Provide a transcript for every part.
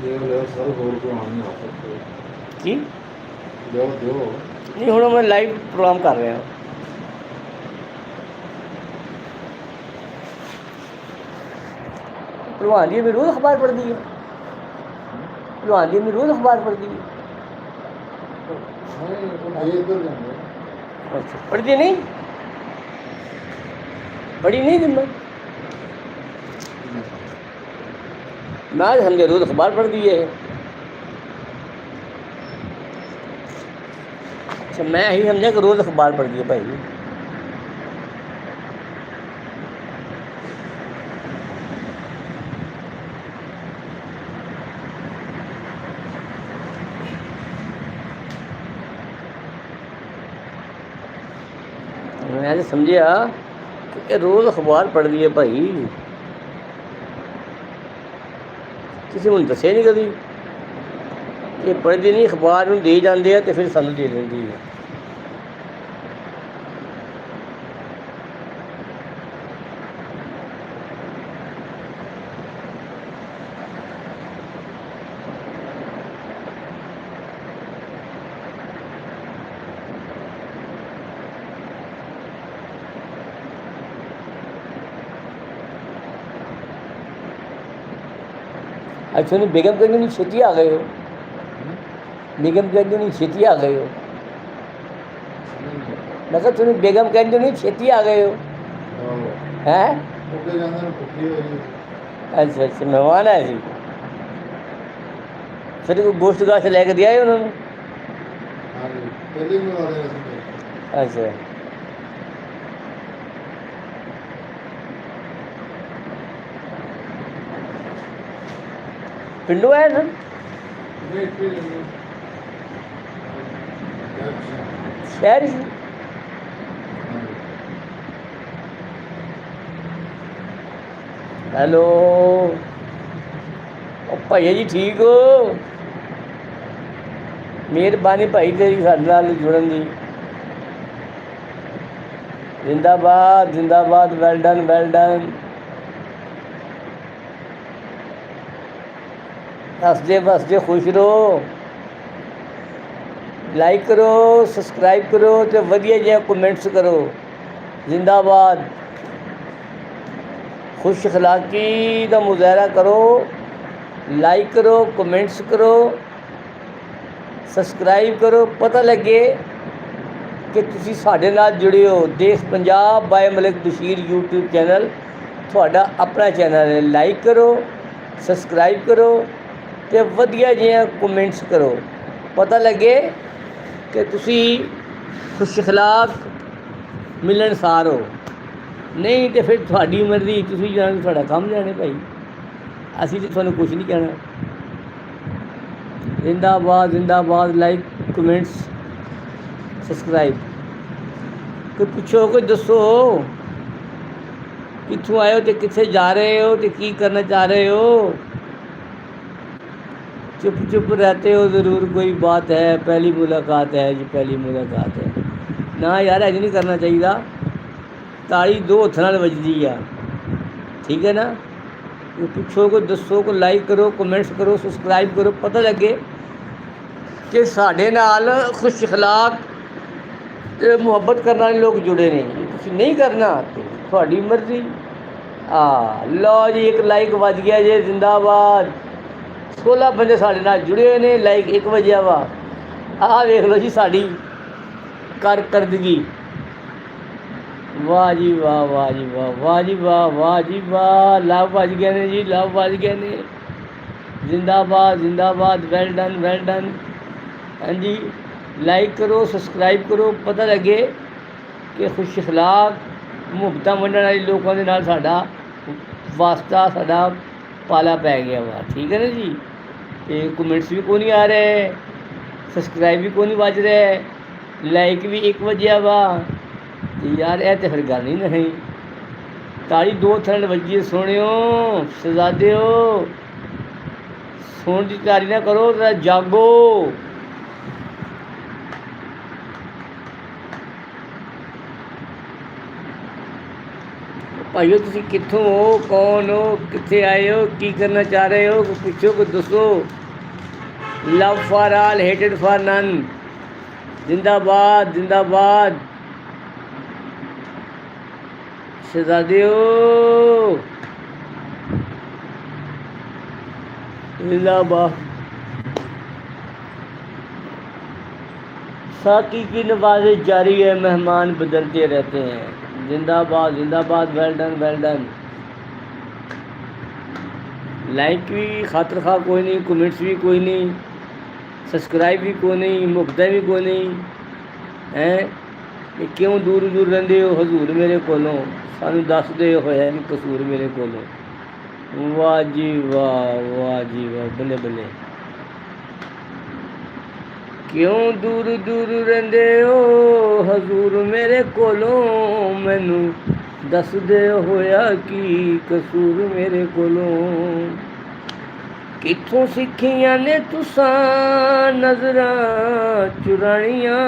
Sir ਹੋਰ ਕੋਈ ਆਉਣ ਨਹੀਂ ਆ ਸਕਦੇ ਕੀ ਦਿਓ ਨਹੀਂ, ਹੁਣ ਮੈਂ ਲਾਈਵ ਪ੍ਰੋਗਰਾਮ ਕਰ ਰਿਹਾ। ਭਲਵਾਨ ਜੀ ਰੋਜ਼ ਅਖਬਾਰ ਪੜ੍ਹਦੀ ਹੈ। ਭਲਵਾਨ ਜੀ ਰੋਜ਼ ਅਖਬਾਰ ਪੜ੍ਹਦੀ ਹੈ। ਇੱਧਰ ਜਾਂਦੇ ਅੱਛਾ, ਪੜ੍ਹਦੀ ਨਹੀਂ, पढ़ी नहीं दिन में। मैं समझे रोज अखबार पढ़ दिए। अच्छा, मैं ही समझा कि रोज अखबार पढ़ दिए भाई। मैं तो समझिया कि रोज अखबार पढ़ दिए भाई। किसी को दसे नहीं कभी ये पढ़ती नहीं, अखबार में दे जाते हैं तो फिर सानू दे देंगी है। अच्छा, नहीं बेगम कहेंगे नहीं छेती आ गए हो। बेगम कहेंगे नहीं छेती आ गए हो। मैं कहा तुम्हें बेगम कहेंगे नहीं छेती आ गए हो हैं। अच्छा अच्छा, मेहमान आए थे फिर कोई गोश्त गाश्त लैके दिया है उन्होंने। अच्छा, पिंडों आए सर शहर ही। हेलो भाईया जी, ठीक हो? मेहरबानी भाई तेरी साडे नाल जुड़न दी। जिंदाबाद जिंदाबाद, वेल डन वेल डन। हसदे बसदे खुश रहो। लाइक करो, सबसक्राइब करो तो वधिया जिहा कमेंट्स करो। जिंदाबाद। खुश अखलाकी का मुजाहरा करो, लाइक करो, कमेंट्स करो, सबसक्राइब करो। पता लगे कि तुसी साडे नाल जुड़े हो। Desh Punjab by Malik Bashir YouTube channel तुहाडा अपना चैनल है। लाइक करो, सबसक्राइब करो तो वधिया जिहा कमेंट्स करो। पता लगे कि तुसी खुश अखलाक मिलनसार हो। नहीं तो फिर थोड़ी मर्जी, तुसी जाने थोड़ा काम जाने भाई, असी तो तुहानू कुछ नहीं कहना। जिंदाबाद जिंदाबाद, लाइक कमेंट्स सबसक्राइब। कोई पुछो, कोई दसो कित्थों आए हो तो कित्थे जा रहे हो तो की करना चाह रहे हो। चुप चुप रहते हो, ज़रूर कोई बात है, पहली मुलाकात है जी, पहली मुलाकात है ना यार, अज नहीं करना चाहिए। ताली दो हत्थां नाल वजदी आ, ठीक है ना। कोई पुछो, कोई दसो, कोई लाइक करो, कमेंट्स करो, सबसक्राइब करो। पता लगे कि साडे नाल खुश अखलाक ते मुहब्बत करने वाले लोग जुड़े ने। तुसीं नहीं करना तो थोड़ी मर्जी। लो जी, एक लाइक वज गया जे, जिंदाबाद। 16 बंदे साडे नाल जुड़े हुए ने, लाइक 1 वजिया वा। वेख लो जी साडी कारकर्दगी। वाह जी वाह, वाह जी वाह, वाह जी वाह, वाह जी वाह। लव बज गए ने जी, लव बज गए ने। जिंदाबाद जिंदाबाद, वेल डन वेल डन। हाँ जी, लाइक करो, सबसक्राइब करो। पता लगे कि खुश अखलाक मुहब्बत वंडण वाले लोगों के नाल साडा वास्ता, साडा पाला पै गया वा, ठीक है ना जी। तो कमेंट्स भी को नहीं आ रहे, सबसक्राइब भी को नहीं बज रहे, लाइक भी 1 वजिया वा। यार यह तो फिर गल ही नहीं। ताली 2 हत्थां नाल वजी सोनियो, शहजादे हो। सोने की तैयारी ना करो, जरा जागो। ਭਾਈਓ ਤੁਸੀਂ ਕਿੱਥੋਂ ਹੋ, ਕੌਣ ਹੋ, ਕਿੱਥੇ ਆਏ ਹੋ, ਕੀ ਕਰਨਾ ਚਾਹ ਰਹੇ ਹੋ, ਪੁੱਛੋ ਕੁਝ ਦੱਸੋ। ਲਵ ਫਾਰ ਆਲ, ਹੇਟਡ ਫਾਰ ਨਨ। ਜਿੰਦਾਬਾਦ ਜਿੰਦਾਬਾਦ ਸ਼ਹਿਜ਼ਾਦਿਓ, जिंदाबाद। साकी की नवाज़िश जारी है, मेहमान बदलते रहते हैं। जिंदाबाद जिंदाबाद, well done well done. Like भी खातर खा कोई नहीं, कमेंट्स भी कोई नहीं, सब्सक्राइब भी कोई नहीं, मुफ्ता भी कोई नहीं हैं। ये क्यों दूर दूर रहिंदे हो हजूर मेरे कोलों, सानू दस दे होया कि कसूर मेरे कोलों। वाह जी वाह, वाह जी वाह, बल्ले बल्ले। क्यों दूर दूर रहिंदे हो हजूर मेरे कोलों, मैनू दस दे होया कि कसूर मेरे कोलों। कित्थों सिक्खियां ने तुसां नज़रां चुरानियां,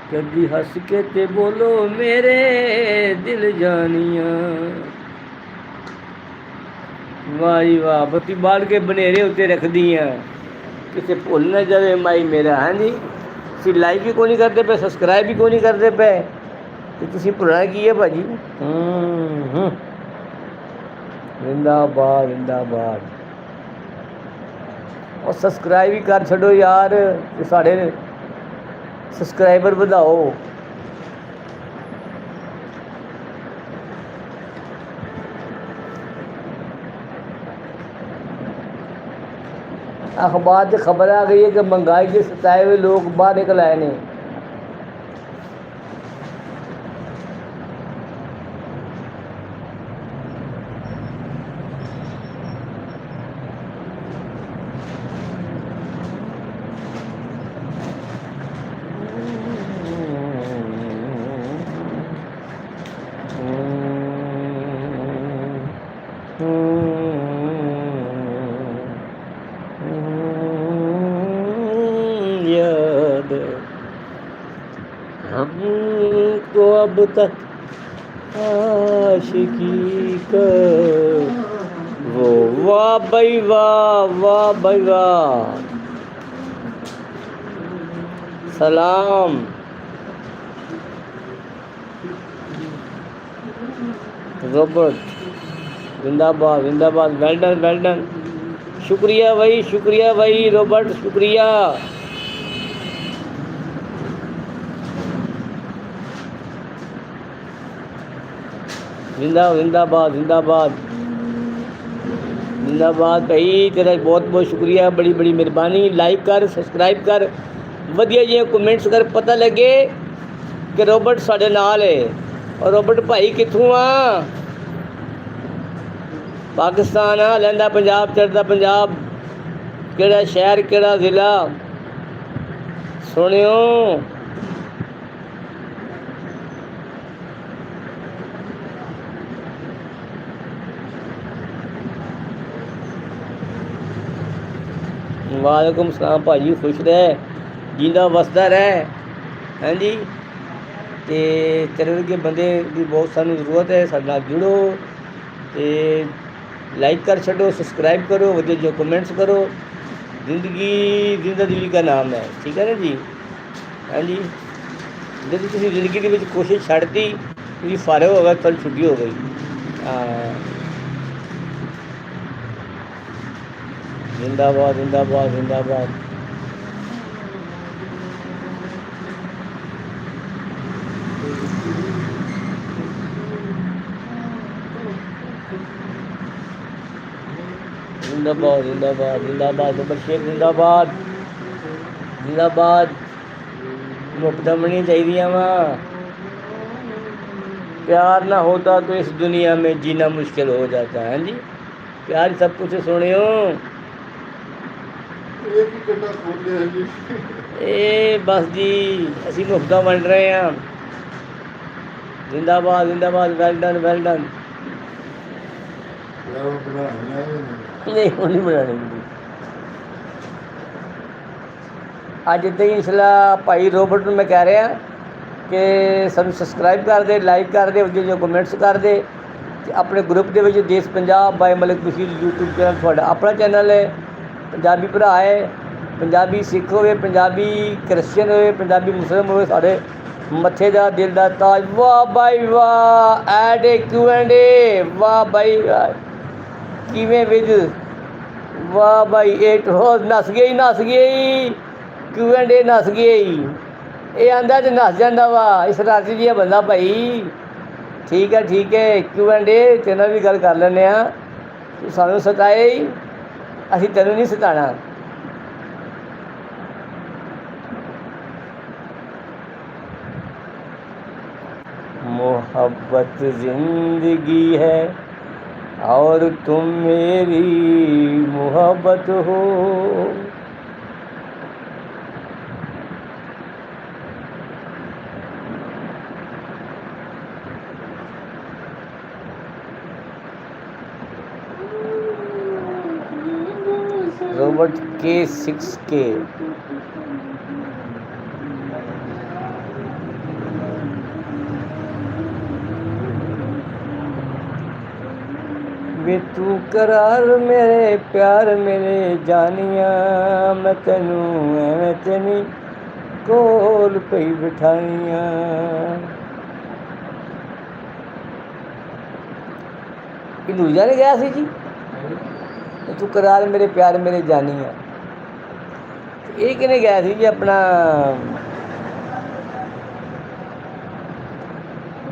कदी हस के ते बोलो मेरे दिल जानियां। वाह जी वाह, बत्ती बाल के बनेरे उत्ते रख दियाँ, किसे भुल ना जाए माई मेरा। हाँ जी, तुसीं लाइक भी कोई नहीं करते पे, सब्सक्राइब भी कोई नहीं करते पे, तो तुसीं भुलना की है भाजी। जिंदाबाद जिंदाबाद। और सब्सक्राइब भी कर छो यार, ते साढ़े सब्सक्राइबर बढ़ाओ। अखबार से खबर आ गई है कि महंगाई के सताए हुए लोग बाहर निकल आए ने। याद हमको अब तक आशिकी का वो। वाह भाई वाह, वाह भाई वाह। सलाम। रॉबर्ट जिंदाबाद जिंदाबाद, वेल डन वेल डन। शुक्रिया भाई रॉबर्ट, शुक्रिया। जिंदाबाद जिंदाबाद जिंदाबाद भाई, तेरा बहुत बहुत शुक्रिया, बड़ी बड़ी मेहरबानी। लाइक कर, सब्सक्राइब कर, वधिया जी कमेंट्स कर, पता लगे कि रॉबर्ट साडे नाल है। और रॉबर्ट भाई कित्थों आ? पाकिस्तान आ, लैंदा पंजाब, चढ़दा पंजाब। केड़ा शहर, केड़ा जिला सुनियो। वालेकुम सलाम भाजी, खुश रह, जींदा वसदा रह। हाँ जी, तो तेरे वर्गे बंदे की बहुत सानू जरूरत है, साडे नाल जुड़ो, तो लाइक कर छो, सब्सक्राइब करो, वधिया जो कमेंट्स करो। जिंदगी जिंदा दिली का नाम है, ठीक है ना जी। हाँ जी, जब तुम जिंदगी के कोशिश छड्डती, तुम फारग हो गए, कल छुट्टी हो गई। हाँ, जिंदाबाद जिंदाबाद जिंदाबाद। जिंदाबाद जिंदाबाद जिंदाबाद, बशीर जिंदाबाद जिंदाबाद। मुफ्त मनी चाहिए वा। प्यार ना होता तो इस दुनिया में जीना मुश्किल हो जाता है। हाँ जी, प्यार सब कुछ सुनियो। ए बस जी, असी मुफ्ता वंड रहे हैं। जिंदाबाद जिंदाबाद, वेल डन वेल डन। नहीं वो नहीं बनाने। अज इदा ही इंशाल्लाह भाई रॉबर्ट मैं कह रहा कि सानू सब्सक्राइब कर दे, लाइक कर दे, जो कमेंट्स कर दे। ਤੇ ਆਪਣੇ ਗਰੁੱਪ ਦੇ ਵਿੱਚ ਦੇਸ਼ ਪੰਜਾਬ ਬਾਈ ਮਲਿਕ ਬਸ਼ੀਰ YouTube ਚੈਨਲ ਤੁਹਾਡਾ ਆਪਣਾ ਚੈਨਲ ਹੈ। ਪੰਜਾਬੀ ਭਰਾ ਹੈ, ਪੰਜਾਬੀ ਸਿੱਖ ਹੋਵੇ, ਪੰਜਾਬੀ ਕ੍ਰਿਸਚਨ ਹੋਵੇ, ਪੰਜਾਬੀ ਮੁਸਲਿਮ ਹੋਵੇ, ਸਾਡੇ ਮੱਥੇ ਦਾ ਦਿਲ ਦਾ ਤਾਜ। ਵਾਹ ਬਾਈ ਵਾਹ, ਐਡ ਏ Q&A, ਵਾਹ ਬਾਈ ਵਾਹ, ਕਿਵੇਂ ਵਿਦ, ਵਾਹ ਬਾਈ ਏਟ ਹੋ ਨੱਸ ਗਈ Q&A ਨੱਸ ਗਈ। ਇਹ ਆਂਦਾ ਤੇ ਨੱਸ ਜਾਂਦਾ ਵਾ, ਇਸ ਰਾਤੀ ਜਿਹਾ ਬੰਦਾ ਭਾਈ। ਠੀਕ ਹੈ Q&A ਤੇਰੇ ਨਾਲ ਵੀ ਗੱਲ ਕਰ ਲੈਂਦੇ ਹਾਂ। ਤੂੰ ਸਾਨੂੰ ਸਤਾਏ ਹੀ, ਅਸੀਂ ਤੈਨੂੰ ਨਹੀਂ ਸਤਾਣਾ। मोहब्बत जिंदगी है और तुम मेरी मोहब्बत हो। Robert K6K। वे तू करार मेरे प्यार मेरे जानिया, मैं तेनू एवें तेनी कोल पई बिठानिया। दूजा ने गया सी जी, तू करार मेरे प्यार मेरे जानिया। ये किने गया सी जी अपना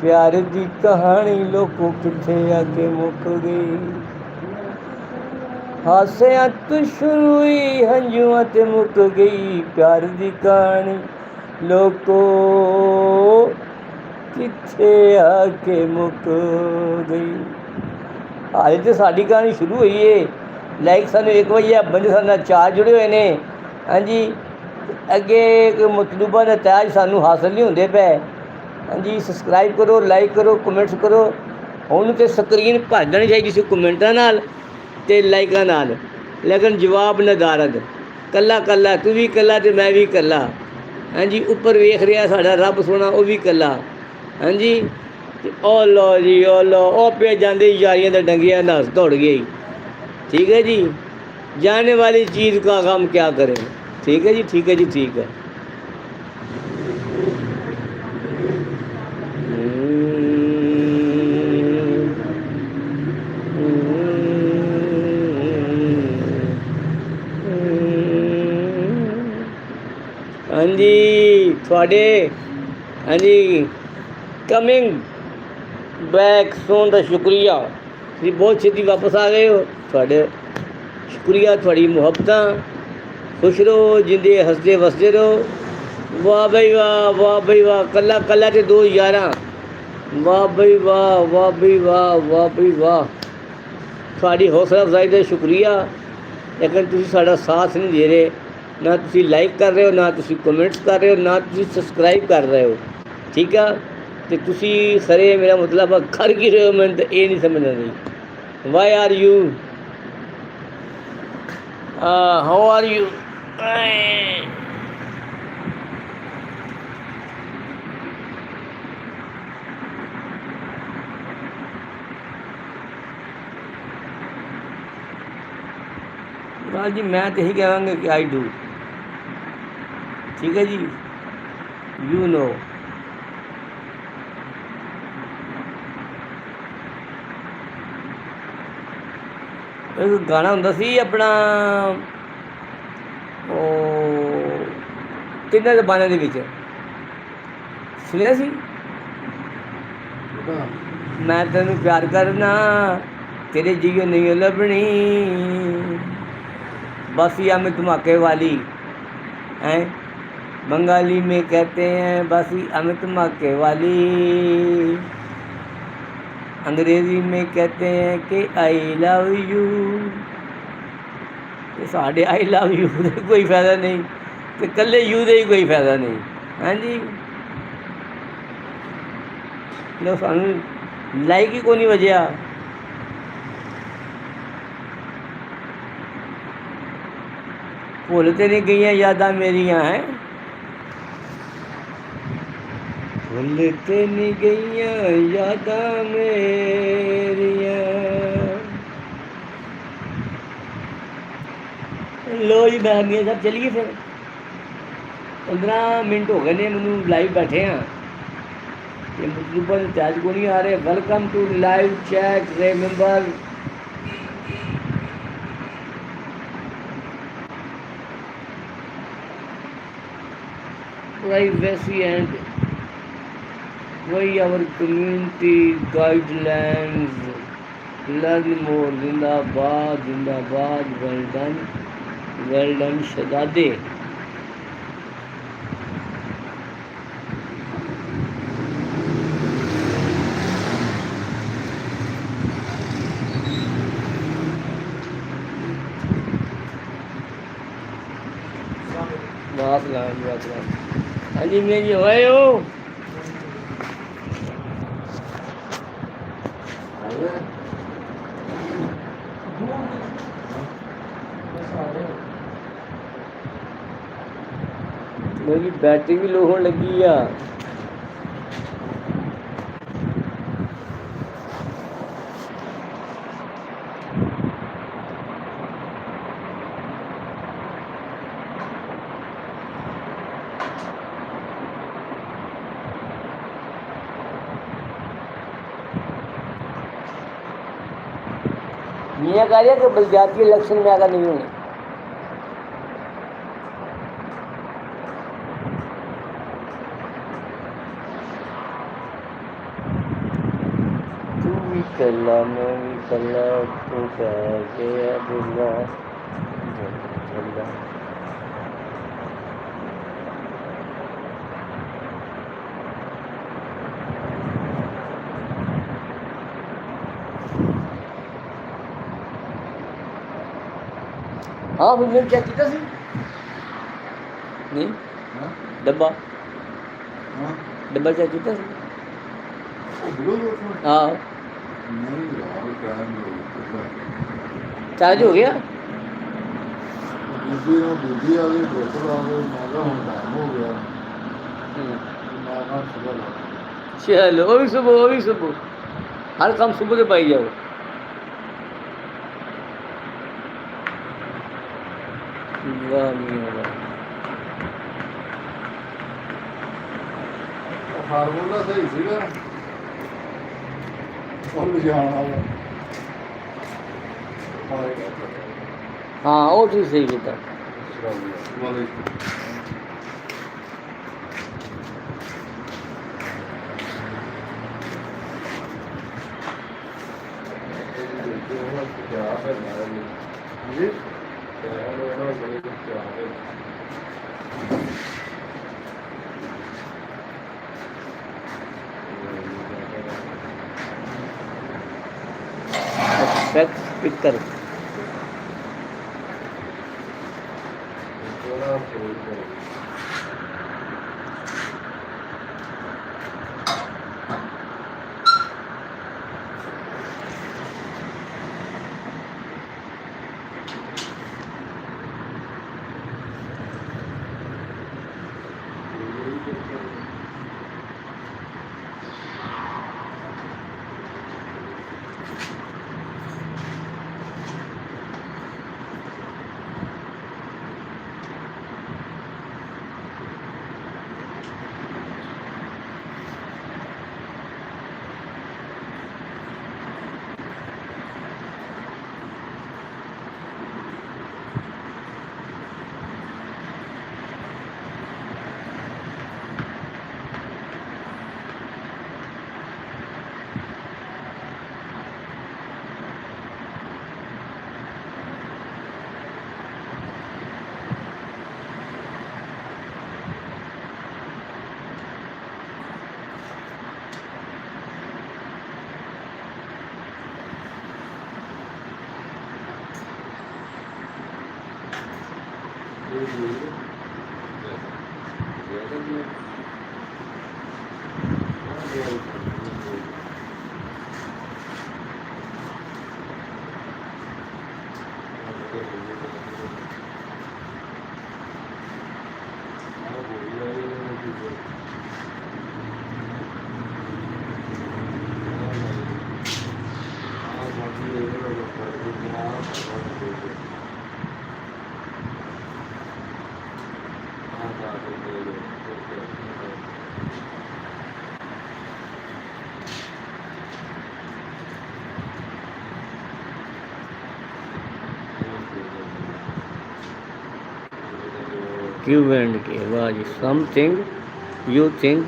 प्यार दी कहानी लोगों किथे आके मुक गई। हासियां तू शुरू हुई हंजुआं ते मुक गई। प्यार दी कहानी लोगों किथे आके मुक गई। हाले तो साडी कहानी शुरू हुई है। लाइक सानू 1 वजे बंदे साडे नाल 4 जुड़े हुए ने। हाँ जी, अगे कोई मतलूबा नताज सानू हासिल नहीं होंदे पे। हाँ जी, सबसक्राइब करो, लाइक करो, कमेंट्स करो। हुण तो स्क्रीन भर जानी चाहिए सी कमेंटां नाल ते लाइकां नाल, लेकिन जवाब नदारद। कल्ला कल्ला तू भी कल्ला ते मैं भी कल्ला। हाँ जी, उपर वेख रहा साडा रब सोना, वो भी कल्ला। हाँ जी, ओ लो जी, ओ लो, ओ पे जांदे यारियां दा डंगिया नस दौड़ गई। ठीक है जी, जाने वाली चीज़ का गम क्या करें। ठीक है जी, ठीक है जी, ठीक है। हाँ जी थोड़े, हाँ जी कमिंग बैक सोन का शुक्रिया। तुसीं बहुत छेती वापस आ गए हो, थोड़े शुक्रिया। थोड़ी मुहब्बत, खुश रहो, जिंदे हसदे वसदे रहो। वाह भाई वाह, वाह भाई वाह, कल्ला कल्ला ते 2 यारां। वाह भाई वाह, वाह भाई वाह, वाह भाई वाह। थोड़ी हौसला अफजाई का शुक्रिया, लेकिन तुसीं साडा साथ नहीं दे रहे। ना तुसीं लाइक कर रहे हो, ना तुसीं कमेंट्स कर रहे हो, ना तुसीं सबसक्राइब कर रहे हो। ठीक है, तो तुसीं खरे मेरा मतलब खर की रहे हो, मैंने तो ये नहीं समझ रही। Why are you, how are you. जी मैं तो यही कहांगा कि आई डू। ठीक है जी, यू नो। एक गाना हुंदा सी अपना तिन्ने जबानां दे विच, सुनिया सी। मैं तेनू प्यार करना, तेरे जियो नहीं लभनी, बासिया में धमाके वाली हैं। बंगाली में कहते हैं बासी अमित धमाके वाली, अंग्रेजी में कहते हैं कि आई लव यू। साढ़े आई लव यू का कोई फायदा नहीं, तो कल्ले यू का ही कोई फायदा नहीं। हाँ जी, लो सानू लाइक ही को नहीं वजया। भुल ते नहीं गई यादां मेरियां हैं, भुल ते नहीं गई यादां मेरियां। लो जी मैं मियाँ साहब चलिए फिर 15 मिनट हो गए ने मैनू लाइव बैठे हाँ ये मतलूबा के चार्ज को नहीं आ रहे welcome to live chat remember privacy and why our community guidelines learn more जिंदाबाद जिंदाबाद well done शहजादे बात हाँ जी मैं जी होए हो मेरी बैटरी भी लो होने लगी आ मियाँ कह रही है कि बलदियाती इलेक्शन में अगर नहीं होने तू भी कल्ला मैं भी कल्ला तो कह गया बुला हाँ फिर मैंने चेक किया नहीं डब्बा डब्बा चेक किया हाँ चार्ज हो गया बीबी वाली बोतल आ गई मैं कहा हुण टाइम हो गया मैं कहा सुबह ला चलो वो भी सुबह हर काम सुबह के पाई जाओ वाह मियाँ वाह फार्मूला सही सीगा और जाना हाँ वो ठीक सही किया स्पीकर क्यू एंड के, वाह जी, समथिंग यू थिंक।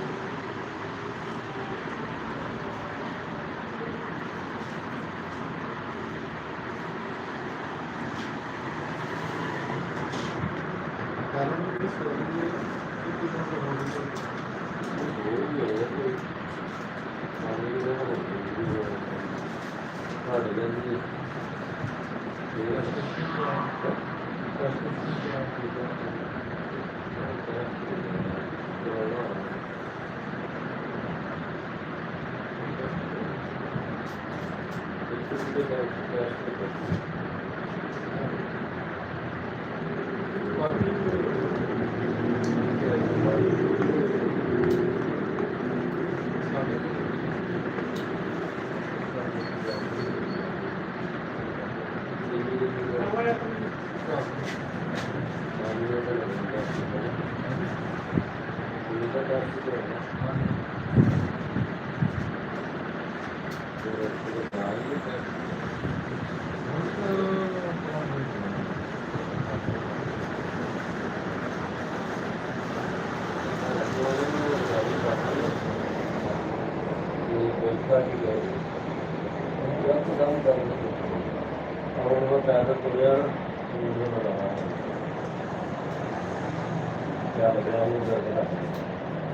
क्या